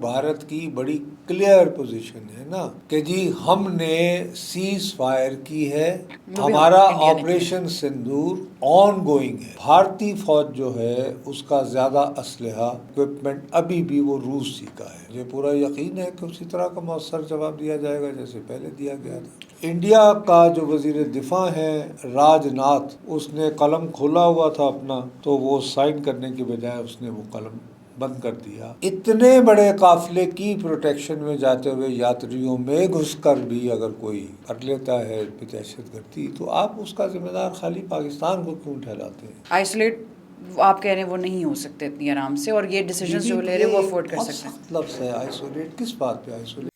بھارت کی بڑی clear position ہے نا کہ جی ہم نے سیز فائر کی ہے، ہمارا آپریشن سندور آن گوئنگ ہے۔ بھارتی فوج جو ہے اس کا زیادہ اسلحہ اکوپمنٹ ابھی بھی وہ روس ہی کا ہے۔ مجھے پورا یقین ہے کہ اسی طرح کا مؤثر جواب دیا جائے گا جیسے پہلے دیا گیا تھا۔ انڈیا کا جو وزیر دفاع ہے راج ناتھ، اس نے قلم کھولا ہوا تھا اپنا، تو وہ سائن کرنے کے بجائے اس نے وہ قلم بند کر دیا۔ اتنے بڑے قافلے کی پروٹیکشن میں جاتے ہوئے یاتریوں میں گھس کر بھی اگر کوئی کر لیتا ہے دہشت گردی، تو آپ اس کا ذمہ دار خالی پاکستان کو کیوں ٹھہراتے ہیں؟ آئسولیٹ آپ کہہ رہے ہیں وہ نہیں ہو سکتے اتنی آرام سے، اور یہ ڈیسیجنز جو لے رہے ہیں وہ افورڈ کر سکتے ہیں۔ بہت سخت لفظ ہے آئسولیٹ، کس بات پہ آئسولیٹ؟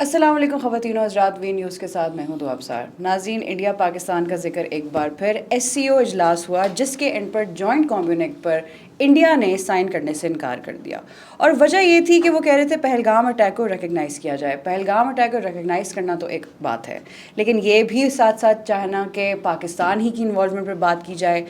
السلام علیکم خواتین و حضرات، وی نیوز کے ساتھ میں ہوں دعا ابصار۔ ناظرین، انڈیا پاکستان کا ذکر ایک بار پھر SCO اجلاس ہوا جس کے اینڈ پر جوائنٹ کمیونیکے پر انڈیا نے سائن کرنے سے انکار کر دیا، اور وجہ یہ تھی کہ وہ کہہ رہے تھے پہلگام اٹیک کو ریکگنائز کیا جائے۔ پہلگام اٹیک کو ریکگنائز کرنا تو ایک بات ہے، لیکن یہ بھی ساتھ ساتھ چاہنا کہ پاکستان ہی کی انوالومنٹ پر بات کی جائے۔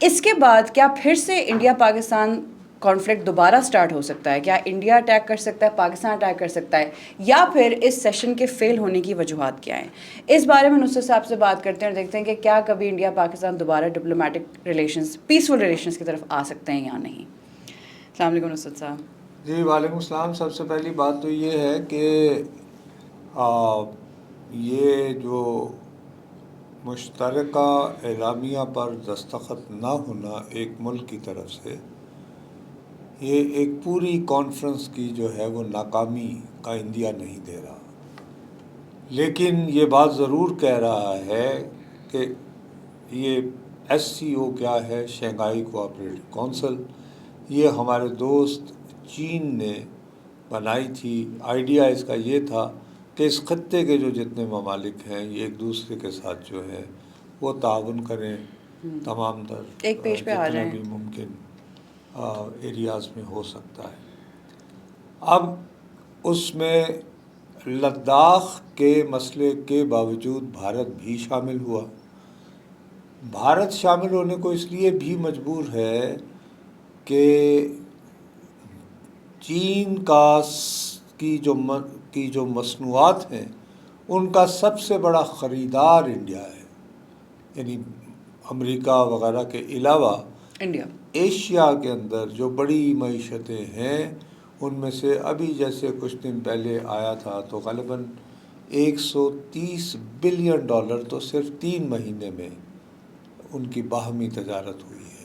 اس کے بعد کیا پھر سے انڈیا پاکستان کانفلکٹ دوبارہ سٹارٹ ہو سکتا ہے؟ کیا انڈیا اٹیک کر سکتا ہے، پاکستان اٹیک کر سکتا ہے، یا پھر اس سیشن کے فیل ہونے کی وجوہات کیا ہیں؟ اس بارے میں نصرت صاحب سے بات کرتے ہیں اور دیکھتے ہیں کہ کیا کبھی انڈیا پاکستان دوبارہ ڈپلومیٹک ریلیشنز، پیسفل ریلیشنز کی طرف آ سکتے ہیں یا نہیں۔ السلام علیکم نصرت صاحب۔ جی وعلیکم السلام۔ سب سے پہلی بات تو یہ ہے کہ یہ جو مشترکہ اعلامیہ پر دستخط نہ ہونا ایک ملک کی طرف سے، یہ ایک پوری کانفرنس کی جو ہے وہ ناکامی کا عندیہ نہیں دے رہا، لیکن یہ بات ضرور کہہ رہا ہے کہ یہ SCO کیا ہے، شنگھائی کوآپریٹو کونسل، یہ ہمارے دوست چین نے بنائی تھی۔ آئیڈیا اس کا یہ تھا کہ اس خطے کے جو جتنے ممالک ہیں یہ ایک دوسرے کے ساتھ جو ہے وہ تعاون کریں، تمام تر ایک پیج پہ آ جتنا جائیں بھی ممکن ایریاز میں ہو سکتا ہے۔ اب اس میں لداخ کے مسئلے کے باوجود بھارت بھی شامل ہوا۔ بھارت شامل ہونے کو اس لیے بھی مجبور ہے کہ چین کی جو مصنوعات ہیں ان کا سب سے بڑا خریدار انڈیا ہے، یعنی امریکہ وغیرہ کے علاوہ انڈیا ایشیا کے اندر جو بڑی معیشتیں ہیں ان میں سے ابھی جیسے کچھ دن پہلے آیا تھا تو غالباً $130 بلین تو صرف 3 مہینے میں ان کی باہمی تجارت ہوئی ہے،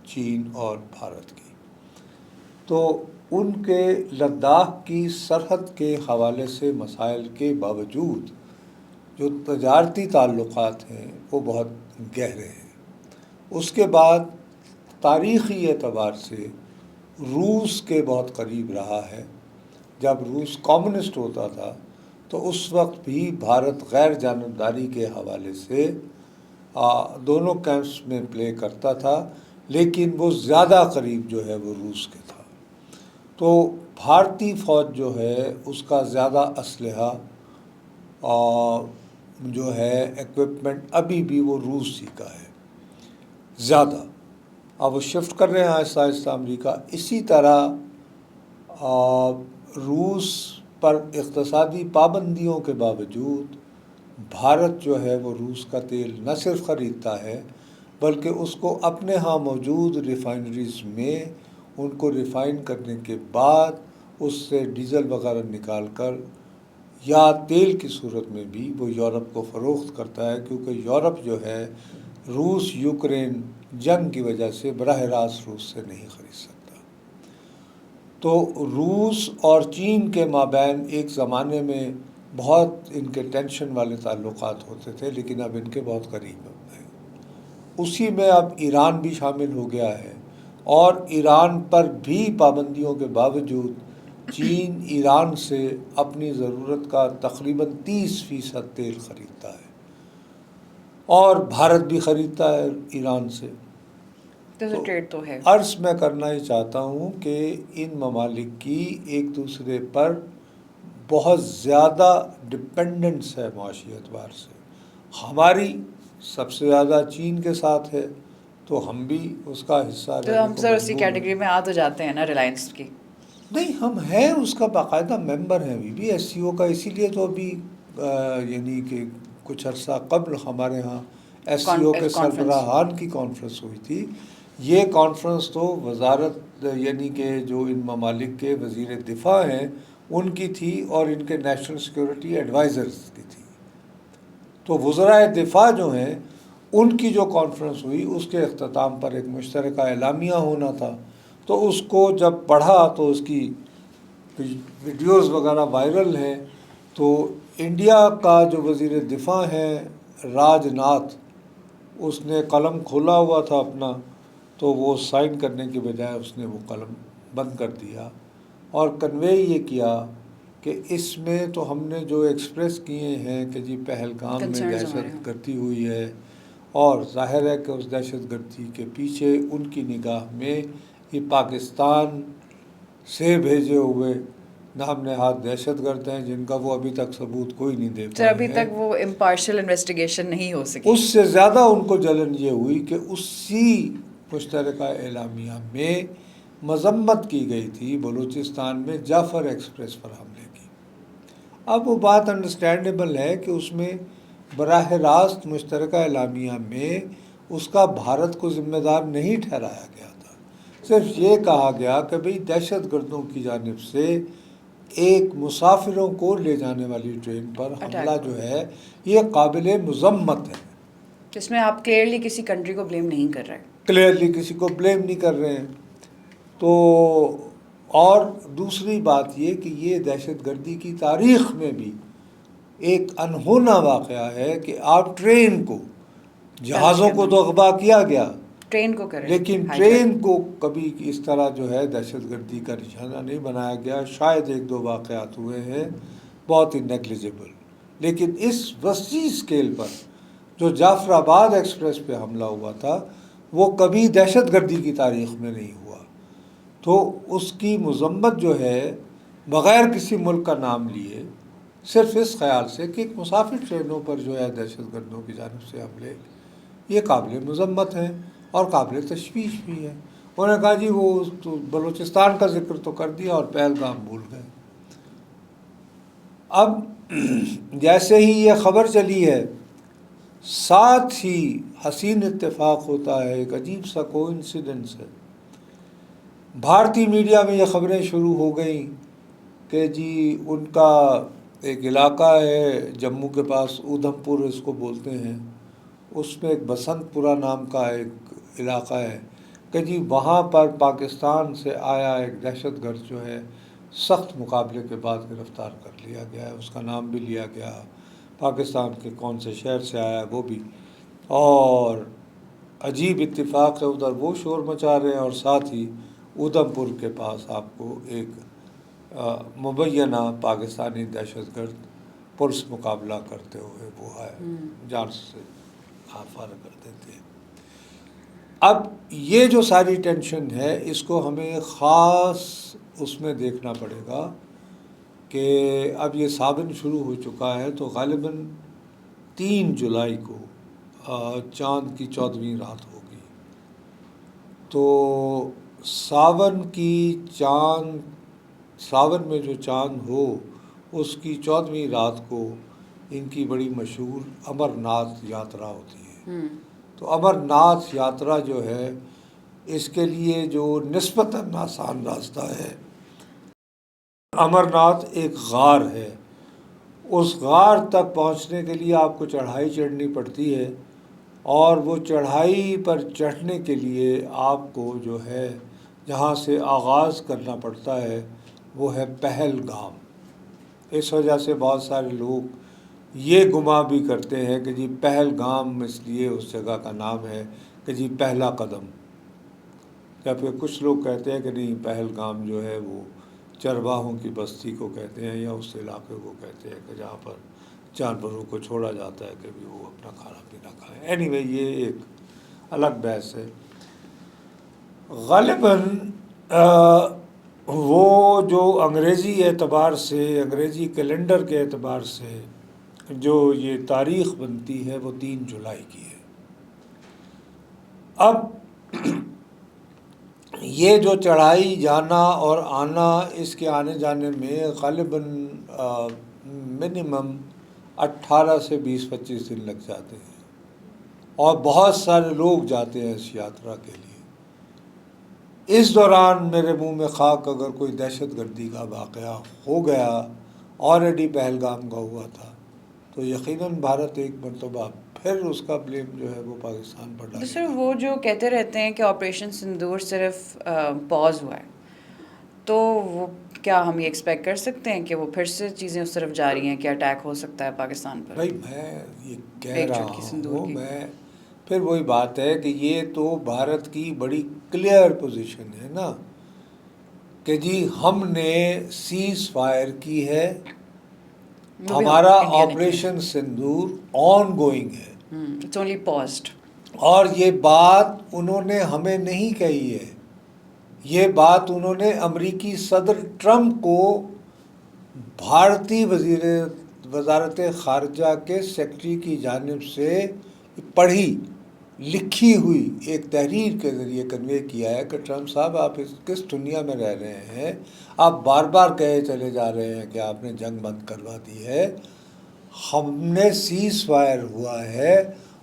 چین اور بھارت کی۔ تو ان کے لداخ کی سرحد کے حوالے سے مسائل کے باوجود جو تجارتی تعلقات ہیں وہ بہت گہرے ہیں۔ اس کے بعد تاریخی اعتبار سے روس کے بہت قریب رہا ہے۔ جب روس کمیونسٹ ہوتا تھا تو اس وقت بھی بھارت غیر جانبداری کے حوالے سے دونوں کیمپس میں پلے کرتا تھا، لیکن وہ زیادہ قریب جو ہے وہ روس کے تھا۔ تو بھارتی فوج جو ہے اس کا زیادہ اسلحہ جو ہے اکوپمنٹ ابھی بھی وہ روس ہی کا ہے زیادہ۔ اب وہ شفٹ کر رہے ہیں آہستہ آہستہ امریکہ۔ اسی طرح روس پر اقتصادی پابندیوں کے باوجود بھارت جو ہے وہ روس کا تیل نہ صرف خریدتا ہے بلکہ اس کو اپنے ہاں موجود ریفائنریز میں ان کو ریفائن کرنے کے بعد اس سے ڈیزل وغیرہ نکال کر یا تیل کی صورت میں بھی وہ یورپ کو فروخت کرتا ہے، کیونکہ یورپ جو ہے روس یوکرین جنگ کی وجہ سے براہ راست روس سے نہیں خرید سکتا۔ تو روس اور چین کے مابین ایک زمانے میں بہت ان کے ٹینشن والے تعلقات ہوتے تھے، لیکن اب ان کے بہت قریب ہیں۔ اسی میں اب ایران بھی شامل ہو گیا ہے، اور ایران پر بھی پابندیوں کے باوجود چین ایران سے اپنی ضرورت کا تقریباً 30% تیل خریدتا ہے، اور بھارت بھی خریدتا ہے ایران سے۔ جیسے ٹریڈ تو ہے. عرض میں کرنا ہی چاہتا ہوں کہ ان ممالک کی ایک دوسرے پر بہت زیادہ ڈپینڈنس ہے معاشی اعتبار سے. ہماری سب سے زیادہ چین کے ساتھ ہے تو ہم بھی اس کا حصہ تو رہنے ہم کو سر اسی مجبور ہیں. کیٹیگری میں آ تو جاتے ہیں نا ریلائنس کی. نہیں، ہم ہیں اس کا باقاعدہ ممبر ہیں ابھی بھی ایس سی او کا. اسی لیے تو ابھی یعنی کہ کچھ عرصہ قبل ہمارے ہاں ایس سی او کے سربراہان کی کانفرنس ہوئی تھی. یہ کانفرنس تو وزارت یعنی کہ جو ان ممالک کے وزیر دفاع ہیں ان کی تھی اور ان کے نیشنل سیکورٹی ایڈوائزرز کی تھی. تو وزرائے دفاع جو ہیں ان کی جو کانفرنس ہوئی اس کے اختتام پر ایک مشترکہ اعلامیہ ہونا تھا. تو اس کو جب پڑھا تو اس کی ویڈیوز وغیرہ وائرل ہیں. تو انڈیا کا جو وزیر دفاع ہیں راج ناتھ، اس نے قلم کھولا ہوا تھا اپنا، تو وہ سائن کرنے کے بجائے اس نے وہ قلم بند کر دیا اور کنوے یہ کیا کہ اس میں تو ہم نے جو ایکسپریس کیے ہیں کہ جی پہلگام میں دہشت گردی ہوئی ہے، اور ظاہر ہے کہ اس دہشت گردی کے پیچھے ان کی نگاہ میں یہ پاکستان سے بھیجے ہوئے نام نہاد دہشت گرد ہیں جن کا وہ ابھی تک ثبوت کوئی نہیں دے پائے ہیں. ابھی تک وہ امپارشل انویسٹیگیشن نہیں ہو سکی. اس سے زیادہ ان کو جلن یہ ہوئی کہ اسی مشترکہ اعلامیہ میں مذمت کی گئی تھی بلوچستان میں جعفر ایکسپریس پر حملے کی. اب وہ بات انڈرسٹینڈیبل ہے کہ اس میں براہ راست مشترکہ اعلامیہ میں اس کا بھارت کو ذمہ دار نہیں ٹھہرایا گیا تھا. صرف یہ کہا گیا کہ بھئی دہشت گردوں کی جانب سے ایک مسافروں کو لے جانے والی ٹرین پر حملہ جو ہے یہ قابل مذمت ہے. جس میں آپ کلیئرلی کسی کنٹری کو بلیم نہیں کر رہے. کلیئرلی کسی کو بلیم نہیں کر رہے ہیں. تو اور دوسری بات یہ کہ یہ دہشت گردی کی تاریخ میں بھی ایک انہونا واقعہ ہے کہ آپ ٹرین کو، جہازوں کو تو اغوا کیا گیا ٹرین کو کریں، لیکن ٹرین کو کبھی اس طرح جو ہے دہشت گردی کا نشانہ نہیں بنایا گیا. شاید ایک دو واقعات ہوئے ہیں بہت ہی نیگلیجبل، لیکن اس وسیع اسکیل پر جو جعفر آباد ایکسپریس پہ حملہ ہوا تھا وہ کبھی دہشت گردی کی تاریخ میں نہیں ہوا. تو اس کی مذمت جو ہے بغیر کسی ملک کا نام لیے، صرف اس خیال سے کہ ایک مسافر ٹرینوں پر جو ہے دہشت گردوں کی جانب سے حملے، یہ قابل مذمت ہیں اور قابل تشویش بھی ہے. انہوں نے کہا جی وہ تو بلوچستان کا ذکر تو کر دیا اور پہلگام بھول گئے. اب جیسے ہی یہ خبر چلی ہے ساتھ ہی حسین اتفاق ہوتا ہے، ایک عجیب سا کوئنسیڈنس ہے. بھارتی میڈیا میں یہ خبریں شروع ہو گئیں کہ جی ان کا ایک علاقہ ہے جموں کے پاس، اودھم پور اس کو بولتے ہیں، اس میں ایک بسنت پورہ نام کا ایک علاقہ ہے کہ جی وہاں پر پاکستان سے آیا ایک دہشت گرد جو ہے سخت مقابلے کے بعد گرفتار کر لیا گیا ہے. اس کا نام بھی لیا گیا، پاکستان کے کون سے شہر سے آیا وہ بھی. اور عجیب اتفاق ہے ادھر وہ شور مچا رہے ہیں اور ساتھ ہی اودھم پور کے پاس آپ کو ایک مبینہ پاکستانی دہشت گرد پرس مقابلہ کرتے ہوئے وہ ہے جان سے فارغ کر دیتے ہیں. اب یہ جو ساری ٹینشن ہے اس کو ہمیں خاص اس میں دیکھنا پڑے گا کہ اب یہ ساون شروع ہو چکا ہے تو غالباً 3 جولائی کو چاند کی 14ویں رات ہوگی. تو ساون میں جو چاند ہو اس کی 14ویں رات کو ان کی بڑی مشہور امر ناتھ یاترا ہوتی ہے. تو امر ناتھ یاترا جو ہے اس کے لیے جو نسبتاً آسان راستہ ہے، امر ناتھ ایک غار ہے. اس غار تک پہنچنے کے لیے آپ کو چڑھائی چڑھنی پڑتی ہے، اور وہ چڑھائی پر چڑھنے کے لیے آپ کو جو ہے جہاں سے آغاز کرنا پڑتا ہے وہ ہے پہلگام. اس وجہ سے بہت سارے لوگ یہ گمان بھی کرتے ہیں کہ جی پہلگام اس لیے اس جگہ کا نام ہے کہ جی پہلا قدم، جبکہ کچھ لوگ کہتے ہیں کہ نہیں پہلگام جو ہے وہ چرواہوں کی بستی کو کہتے ہیں یا اس علاقے کو کہتے ہیں کہ جہاں پر جانوروں کو چھوڑا جاتا ہے کہ بھی وہ اپنا کھانا پینا کھائیں. اینی وے یہ ایک الگ بحث ہے. غالباً وہ جو انگریزی اعتبار سے، انگریزی کیلنڈر کے اعتبار سے جو یہ تاریخ بنتی ہے وہ 3 جولائی کی ہے. اب یہ جو چڑھائی جانا اور آنا، اس کے آنے جانے میں غالباً منیمم 18 سے 20-25 دن لگ جاتے ہیں، اور بہت سارے لوگ جاتے ہیں اس یاترا کے لیے. اس دوران میرے منہ میں خاک اگر کوئی دہشت گردی کا واقعہ ہو گیا، آلریڈی پہلگام کا ہوا تھا، تو یقیناً بھارت ایک مرتبہ پھر اس کا بلیم جو ہے وہ پاکستان پر ڈالے سر گا. وہ جو کہتے رہتے ہیں کہ آپریشن سندور صرف پاز ہوا ہے، تو وہ کیا ہم یہ ایکسپیکٹ کر سکتے ہیں کہ وہ پھر سے چیزیں اس طرف جاری ہیں کہ اٹیک ہو سکتا ہے پاکستان پر؟ بھائی میں یہ کہہ ایک رہا چٹکی سندور ہوں، کی. میں پھر وہی بات ہے کہ یہ تو بھارت کی بڑی کلیئر پوزیشن ہے نا کہ جی ہم نے سیز فائر کی ہے، وہ بھی ہمارا انڈیا نے کی. آپریشن سندور آن گوئنگ ہے. It's only paused. اور یہ بات انہوں نے ہمیں نہیں کہی ہے، یہ بات انہوں نے امریکی صدر ٹرمپ کو بھارتی وزارت خارجہ کے سیکرٹری کی جانب سے پڑھی لکھی ہوئی ایک تحریر کے ذریعے کنوے کیا ہے کہ ٹرمپ صاحب آپ کس دنیا میں رہ رہے ہیں، آپ بار بار کہے چلے جا رہے ہیں کہ آپ نے جنگ بند کروا دی ہے. ہم نے سیز فائر ہوا ہے،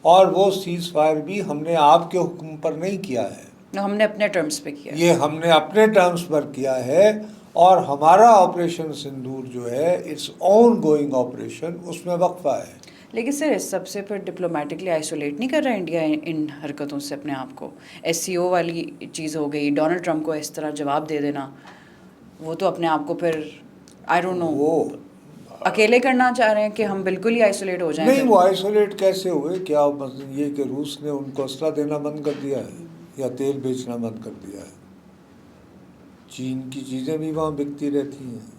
اور وہ سیز فائر بھی ہم نے آپ کے حکم پر نہیں کیا ہے، ہم نے اپنے ٹرمز پہ کیا. یہ ہم نے اپنے ٹرمز پر کیا ہے. اور ہمارا آپریشن سندور جو ہے اٹس آن گوئنگ آپریشن، اس میں وقفہ ہے. لیکن سر اس سب سے پھر ڈپلومیٹکلی آئسولیٹ نہیں کر رہا انڈیا ان حرکتوں سے اپنے آپ کو؟ ایس سی او والی چیز ہو گئی، ڈونلڈ ٹرمپ کو اس طرح جواب دے دینا، وہ تو اپنے آپ کو پھر آئی ڈونٹ نو وہ اکیلے کرنا چاہ رہے ہیں کہ ہم بالکل ہی آئسولیٹ ہو جائیں. نہیں، وہ آئسولیٹ کیسے ہوئے؟ کیا مطلب یہ کہ روس نے ان کو اسلحہ دینا بند کر دیا ہے یا تیل بیچنا بند کر دیا ہے؟ چین کی چیزیں بھی وہاں بکتی رہتی ہیں.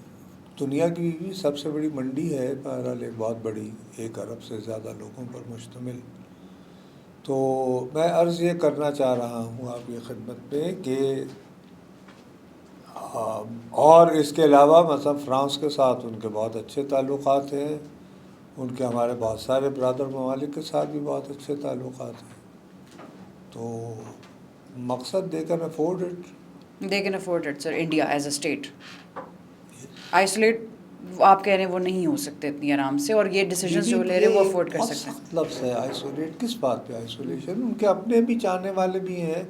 دنیا کی بھی سب سے بڑی منڈی ہے بہرحال، ایک بہت بڑی، 1 ارب سے زیادہ لوگوں پر مشتمل. تو میں عرض یہ کرنا چاہ رہا ہوں آپ کی خدمت میں کہ اور اس کے علاوہ مثلا فرانس کے ساتھ ان کے بہت اچھے تعلقات ہیں، ان کے ہمارے بہت سارے برادر ممالک کے ساتھ بھی بہت اچھے تعلقات ہیں. تو مقصد they can afford it. They can afford it sir. India as a state isolate آپ کہہ رہے ہیں وہ نہیں ہو سکتے اتنی آرام سے، اور یہ ڈیسیجنز جو لے رہے ہیں وہ افورڈ کر بہت سکتے ہیں. سخت لفظ ہے آئسولیٹ. کس بات پہ آئسولیشن؟ ان کے اپنے بھی چاہنے والے بھی ہیں.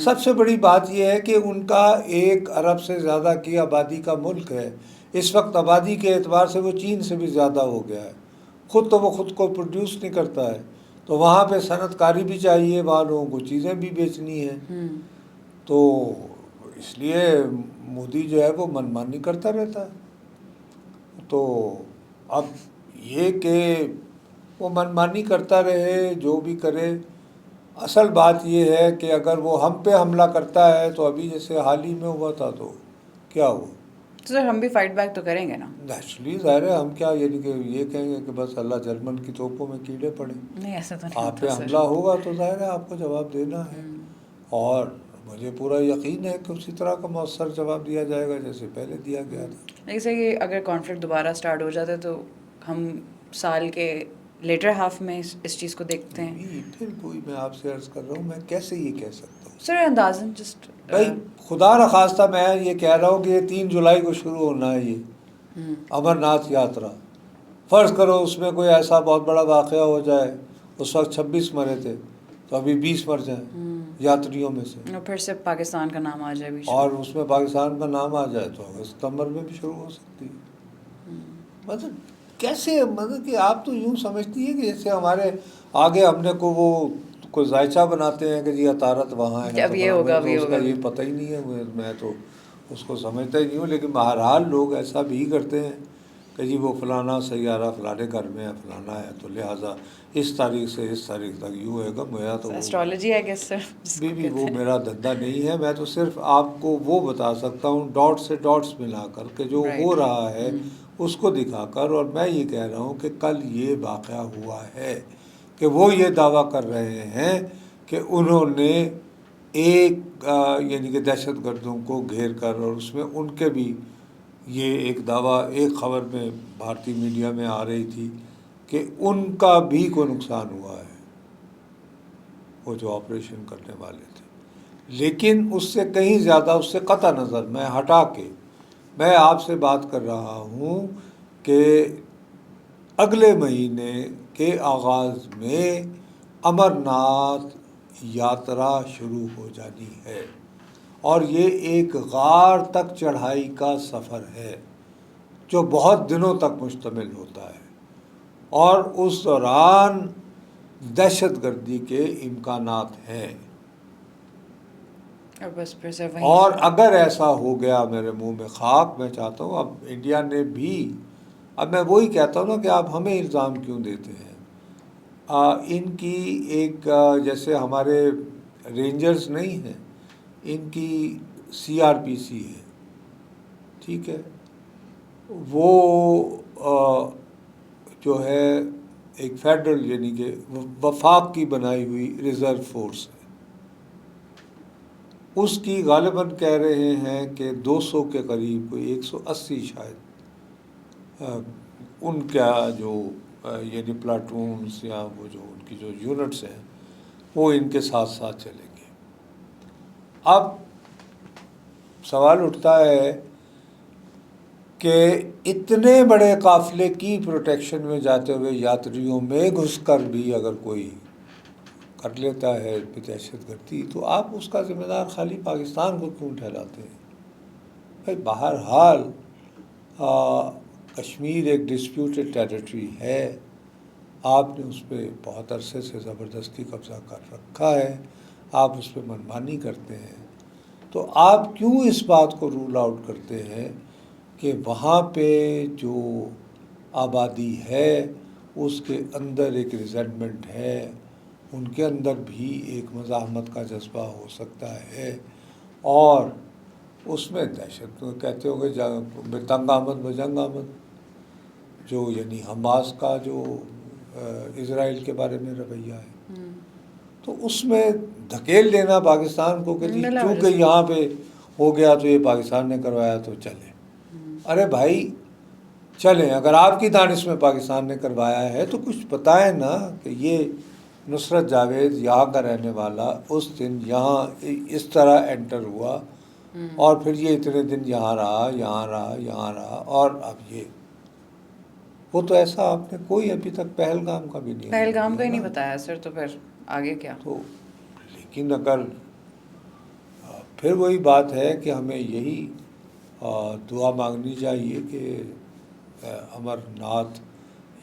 سب سے بڑی بات یہ ہے کہ ان کا 1 ارب سے زیادہ کی آبادی کا ملک ہے. اس وقت آبادی کے اعتبار سے وہ چین سے بھی زیادہ ہو گیا ہے. خود تو وہ خود کو پروڈیوس نہیں کرتا ہے، تو وہاں پہ صنعت کاری بھی چاہیے، وہاں لوگوں کو چیزیں بھی بیچنی ہیں. تو اس لیے مودی جو ہے وہ منمانی کرتا رہتا ہے. تو اب یہ کہ وہ منمانی کرتا رہے، جو بھی کرے، اصل بات یہ ہے کہ اگر وہ ہم پہ حملہ کرتا ہے تو ابھی جیسے حال ہی میں ہوا تھا تو کیا ہوا؟ تو سر ہم بھی فائٹ بیک تو کریں گے نا. نیچرلی ظاہر ہے. ہم کیا یعنی کہ یہ کہیں گے کہ بس اللہ جرمن کی توپوں میں کیڑے پڑے؟ نہیں، ایسا تو نہیں آپ پہ ہوتا سر. حملہ ہوگا تو ظاہر ہے آپ کو جواب دینا ہے، اور مجھے پورا یقین ہے کہ اسی طرح کا مؤثر جواب دیا جائے گا جیسے پہلے دیا گیا تھا. لیکن سر یہ اگر کانفلکٹ دوبارہ سٹارٹ ہو جاتا ہے تو ہم سال کے لیٹر ہاف میں اس چیز کو دیکھتے ہیں. پھر کوئی میں آپ سے عرض کر رہا ہوں، میں کیسے یہ کہہ سکتا ہوں؟ سر اندازاً جسٹ بھائی خدا نخواستہ میں یہ کہہ رہا ہوں کہ یہ 3 جولائی کو شروع ہونا ہے یہ امرناتھ یاترا. فرض کرو اس میں کوئی ایسا بہت بڑا واقعہ ہو جائے، اس وقت 26 مرے تھے تو ابھی 20 مر جائیں یاتریوں میں سے، اور پھر سے پاکستان کا نام آ جائے بیچ اور اس میں پاکستان کا نام آ جائے تو اگست ستمبر میں بھی شروع ہو سکتی ہے. مطلب کیسے، مطلب کہ آپ تو یوں سمجھتی ہے کہ جیسے ہمارے آگے ہم نے کو وہ کوئی ذائچہ بناتے ہیں کہ جی عطارت وہاں ہے، اب یہ ہوگا، اب یہ اس کا ہوگا. یہ پتہ ہی نہیں ہے. میں تو اس کو سمجھتا ہی نہیں ہوں. لیکن بہرحال لوگ ایسا بھی کرتے ہیں کہ جی وہ فلانا سیارہ فلانے گھر میں ہے، فلانا ہے، تو لہٰذا اس تاریخ سے اس تاریخ تک یوں ہوئے گا. میرا تو ایسٹرالوجی ہے گیس سر بھی وہ میرا دھندا نہیں ہے. میں تو صرف آپ کو وہ بتا سکتا ہوں ڈاٹ سے ڈاٹس ملا کر کہ جو ہو رہا ہے اس کو دکھا کر. اور میں یہ کہہ رہا ہوں کہ کل یہ واقعہ ہوا ہے کہ وہ یہ دعویٰ کر رہے ہیں کہ انہوں نے ایک یعنی کہ دہشت گردوں کو گھیر کر، اور اس میں ان کے بھی یہ ایک دعویٰ ایک خبر میں بھارتی میڈیا میں آ رہی تھی کہ ان کا بھی کوئی نقصان ہوا ہے، وہ جو آپریشن کرنے والے تھے. لیکن اس سے کہیں زیادہ، اس سے قطع نظر میں ہٹا کے میں آپ سے بات کر رہا ہوں کہ اگلے مہینے کے آغاز میں امرناتھ یاترا شروع ہو جانی ہے، اور یہ ایک غار تک چڑھائی کا سفر ہے جو بہت دنوں تک مشتمل ہوتا ہے، اور اس دوران دہشت گردی کے امکانات ہیں. اور بس پھر سے اور وہیں اگر ایسا ہو گیا، میرے منہ میں خاک، میں چاہتا ہوں اب انڈیا نے بھی، اب میں وہی کہتا ہوں نا کہ آپ ہمیں الزام کیوں دیتے ہیں. ان کی ایک جیسے ہمارے رینجرز نہیں ہیں، ان کی CRPC ہے، ٹھیک ہے، وہ جو ہے ایک فیڈرل یعنی کہ وفاق کی بنائی ہوئی ریزرو فورس ہے. اس کی غالباً کہہ رہے ہیں کہ 200 کے قریب، کوئی 180 شاید ان کا جو یعنی پلاٹونز یا وہ جو ان کی جو یونٹس ہیں وہ ان کے ساتھ ساتھ چلیں گے. اب سوال اٹھتا ہے کہ اتنے بڑے قافلے کی پروٹیکشن میں جاتے ہوئے یاتریوں میں گھس کر بھی اگر کوئی کر لیتا ہے دہشت گردی، تو آپ اس کا ذمہ دار خالی پاکستان کو کیوں ٹھہراتے ہیں؟ بھائی بہرحال کشمیر ایک ڈسپیوٹڈ ٹیریٹری ہے، آپ نے اس پہ بہت عرصے سے زبردستی قبضہ کر رکھا ہے، آپ اس پہ منمانی کرتے ہیں، تو آپ کیوں اس بات کو رول آؤٹ کرتے ہیں کہ وہاں پہ جو آبادی ہے اس کے اندر ایک ریزنٹمنٹ ہے، ان کے اندر بھی ایک مزاحمت کا جذبہ ہو سکتا ہے، اور اس میں دہشت کہتے ہو گے تنگ آمد و جنگ آمد، جو یعنی حماس کا جو اسرائیل کے بارے میں رویہ ہے، تو اس میں دھکیل دینا پاکستان کو کہ جی چونکہ یہاں پہ ہو گیا تو یہ پاکستان نے کروایا تو چلے. ارے بھائی چلیں، اگر آپ کی دانش میں پاکستان نے کروایا ہے تو کچھ بتائیں نا کہ یہ نصرت جاوید یہاں کا رہنے والا اس دن یہاں اس طرح انٹر ہوا، اور پھر یہ اتنے دن یہاں رہا، اور اب یہ وہ تو ایسا آپ نے کوئی ابھی تک پہلگام کا بھی نہیں، پہلگام کا ہی نہیں بتایا سر، تو پھر آگے کیا؟ تو لیکن اگر پھر وہی بات ہے کہ ہمیں یہی دعا مانگنی چاہیے کہ امرناتھ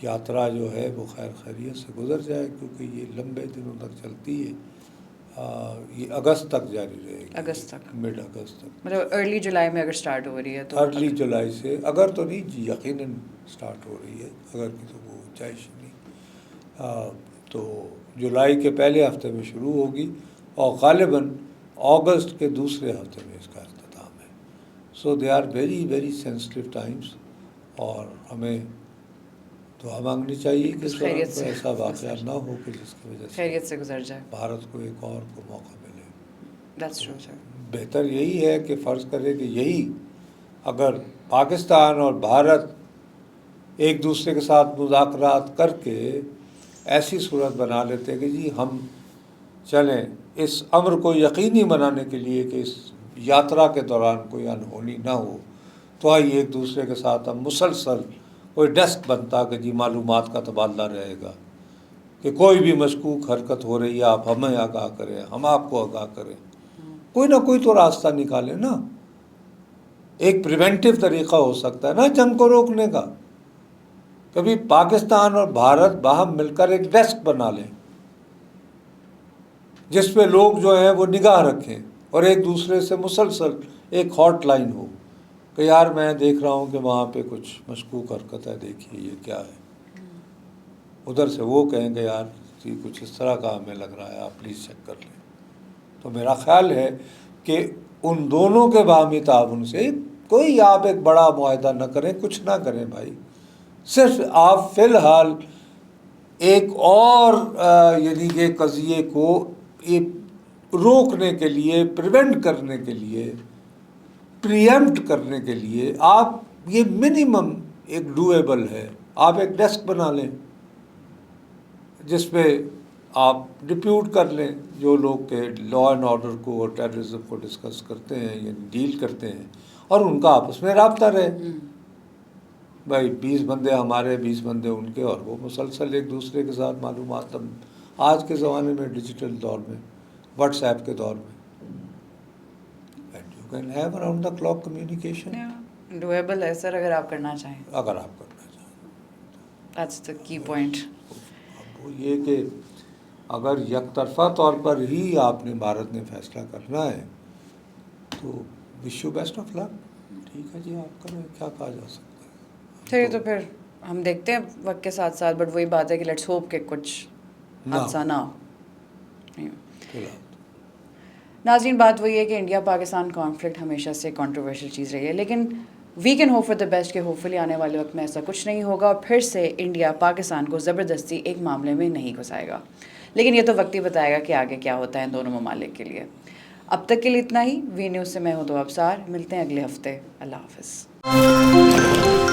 یاترا جو ہے وہ خیر خیریت سے گزر جائے، کیونکہ یہ لمبے دنوں تک چلتی ہے، یہ اگست تک جاری رہے گی، اگست تک، مڈ اگست تک، مطلب ارلی جولائی میں اگر سٹارٹ ہو رہی ہے تو ارلی جولائی سے، اگر تو نہیں جی یقیناً سٹارٹ ہو رہی ہے، اگر کی تو وہ گنجائش نہیں، تو جولائی کے پہلے ہفتے میں شروع ہوگی، اور غالباً اگست کے دوسرے ہفتے میں اس کا اختتام ہے. So they are very very sensitive times, اور ہمیں دعا مانگنی چاہیے کہ اس خیریت سے ایسا واقعہ نہ ہو کہ جس کی وجہ سے خیریت سے گزر جائے، بھارت کو ایک اور کو موقع ملے. دیٹس ٹرو سر. بہتر یہی ہے کہ فرض کرے کہ یہی اگر پاکستان اور بھارت ایک دوسرے کے ساتھ مذاکرات کر کے ایسی صورت بنا لیتے کہ جی ہم چلیں اس امر کو یقینی بنانے کے لیے کہ اس یاترا کے دوران کوئی انہونی نہ ہو، تو آئیے ایک دوسرے کے ساتھ ہم مسلسل کوئی ڈیسک بنتا کہ جی معلومات کا تبادلہ رہے گا، کہ کوئی بھی مشکوک حرکت ہو رہی ہے آپ ہمیں آگاہ کریں، ہم آپ کو آگاہ کریں، کوئی نہ کوئی تو راستہ نکالیں نا. ایک پریونٹیو طریقہ ہو سکتا ہے نا جنگ کو روکنے کا. کبھی پاکستان اور بھارت باہم مل کر ایک ڈیسک بنا لیں جس پہ لوگ جو ہیں وہ نگاہ رکھیں، اور ایک دوسرے سے مسلسل ایک ہاٹ لائن ہو کہ یار میں دیکھ رہا ہوں کہ وہاں پہ کچھ مشکوک حرکت ہے، دیکھیے یہ کیا ہے. ادھر سے وہ کہیں گے یار کچھ اس طرح کا ہمیں لگ رہا ہے، آپ پلیز چیک کر لیں. تو میرا خیال ہے کہ ان دونوں کے باہمی تعاون سے کوئی آپ ایک بڑا معاہدہ نہ کریں، کچھ نہ کریں بھائی، صرف آپ فی الحال ایک اور یعنی کہ قضیے کو روکنے کے لیے، پریونٹ کرنے کے لیے، پریمپٹ کرنے کے لیے آپ یہ منیمم ایک ڈویبل ہے. آپ ایک ڈیسک بنا لیں جس پہ آپ ڈپیوٹ کر لیں جو لوگ کے لا اینڈ آرڈر کو اور ٹیررزم کو ڈسکس کرتے ہیں یا ڈیل کرتے ہیں، اور ان کا آپس میں رابطہ رہے. بھائی 20 بندے ہمارے، 20 بندے ان کے، اور وہ مسلسل ایک دوسرے کے ساتھ معلومات. آج کے زمانے میں ڈیجیٹل دور میں، واٹس ایپ کے دور میں، and you can have around the clock communication. Doable ہے سر اگر آپ کرنا چاہیں. اگر آپ کرنا چاہیں. دیٹس دا کی پوائنٹ. اب وہ یہ کہ اگر یک طرفہ طور پر ہی آپ نے بھارت نے فیصلہ کرنا ہے تو وش یو بیسٹ آف لک. ٹھیک ہے جی، آپ کریں، کیا کہا جا سکتا ہے. چلیے تو پھر ہم دیکھتے ہیں وقت کے ساتھ ساتھ، بٹ وہی بات ہے کہ لیٹس ہوپ کہ کچھ حادثہ نہ ہو. ناظرین، بات وہی ہے کہ انڈیا پاکستان کانفلکٹ ہمیشہ سے کنٹروورشل چیز رہی ہے، لیکن we can hope for the best کہ ہوپ فلی آنے والے وقت میں ایسا کچھ نہیں ہوگا اور پھر سے انڈیا پاکستان کو زبردستی ایک معاملے میں نہیں گھسائے گا. لیکن یہ تو وقت ہی بتائے گا کہ آگے کیا ہوتا ہے ان دونوں ممالک کے لیے. اب تک کے لیے اتنا ہی. وی نیوز سے میں ہوں دو ابصار. ملتے ہیں اگلے ہفتے. اللہ حافظ.